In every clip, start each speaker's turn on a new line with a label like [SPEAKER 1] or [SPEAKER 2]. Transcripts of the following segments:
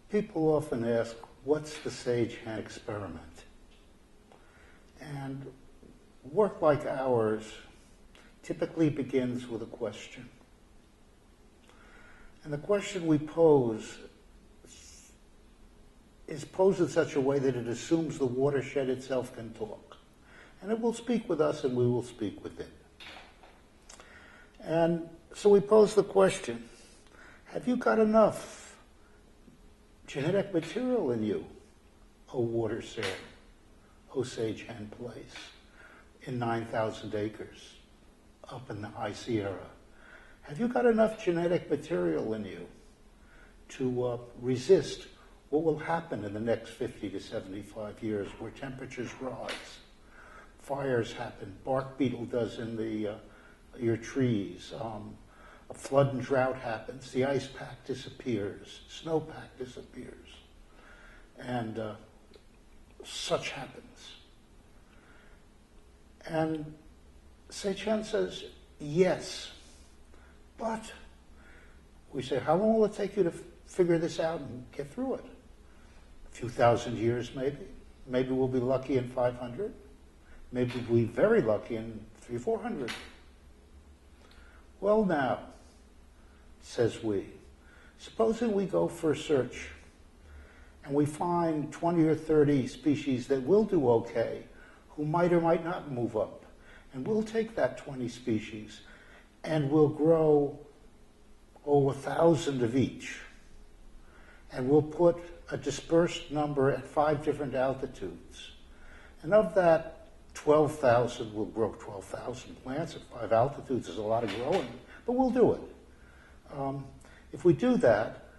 [SPEAKER 1] People often ask, what's the Sagehen experiment? And work like ours typically begins with a question. And the question we pose is posed in such a way that it assumes the watershed itself can talk. And it will speak with us and we will speak with it. And so we pose the question, have you got enough genetic material in you, O watershed, O Sagehen place, in 9,000 acres up in the High Sierra? Have you got enough genetic material in you to resist what will happen in the next 50 to 75 years where temperatures rise, fires happen, bark beetle does in your trees, a flood and drought happens, the ice pack disappears, snowpack disappears, and such happens. And Sagehen says, yes, but we say, how long will it take you to figure this out and get through it? A few thousand years, maybe. Maybe we'll be lucky in 500. Maybe we'll be very lucky in 300, 400. Well now, says we, supposing we go for a search and we find 20 or 30 species that will do okay, who might or might not move up. And we'll take that 20 species and we'll grow, 1,000 of each. And we'll put a dispersed number at 5 different altitudes. And of that 12,000, we'll grow 12,000 plants at 5 altitudes. Is a lot of growing, but we'll do it. If we do that,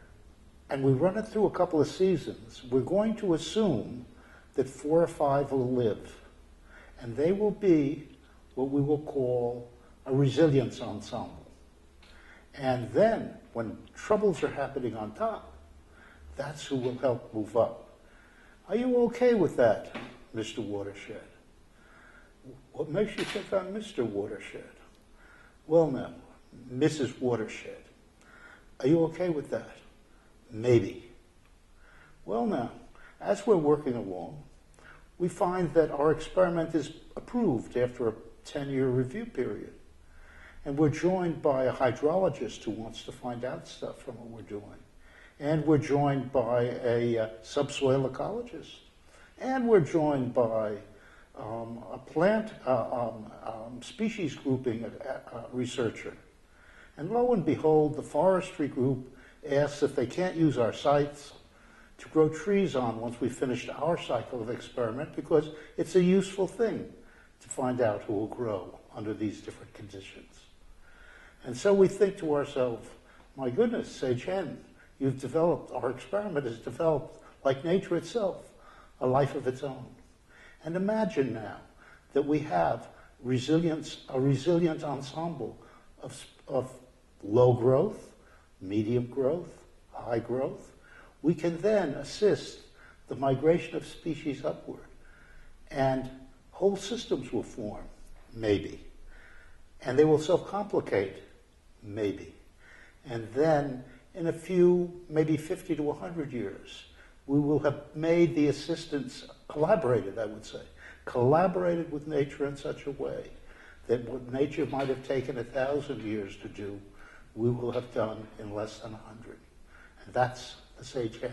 [SPEAKER 1] and we run it through a couple of seasons, we're going to assume that 4 or 5 will live. And they will be what we will call a resilience ensemble. And then, when troubles are happening on top, that's who will help move up. Are you okay with that, Mr. Watershed? What makes you think I'm Mr. Watershed? Well now, Mrs. Watershed. Are you okay with that? Maybe. Well now, as we're working along, we find that our experiment is approved after a 10-year review period. And we're joined by a hydrologist who wants to find out stuff from what we're doing. And we're joined by a subsoil ecologist. And we're joined by a plant species grouping researcher. And lo and behold, the forestry group asks if they can't use our sites to grow trees on once we've finished our cycle of experiment, because it's a useful thing to find out who will grow under these different conditions. And so we think to ourselves, my goodness, Sagehen, you've developed, our experiment has developed, like nature itself, a life of its own. And imagine now that we have a resilient ensemble of low growth, medium growth, high growth. We can then assist the migration of species upward. And whole systems will form, maybe. And they will self-complicate, maybe. And then in a few, maybe 50 to 100 years, we will have made the assistance, collaborated, I would say, collaborated with nature in such a way that what nature might have taken 1,000 years to do, we will have done in less than 100. And that's the Sagehen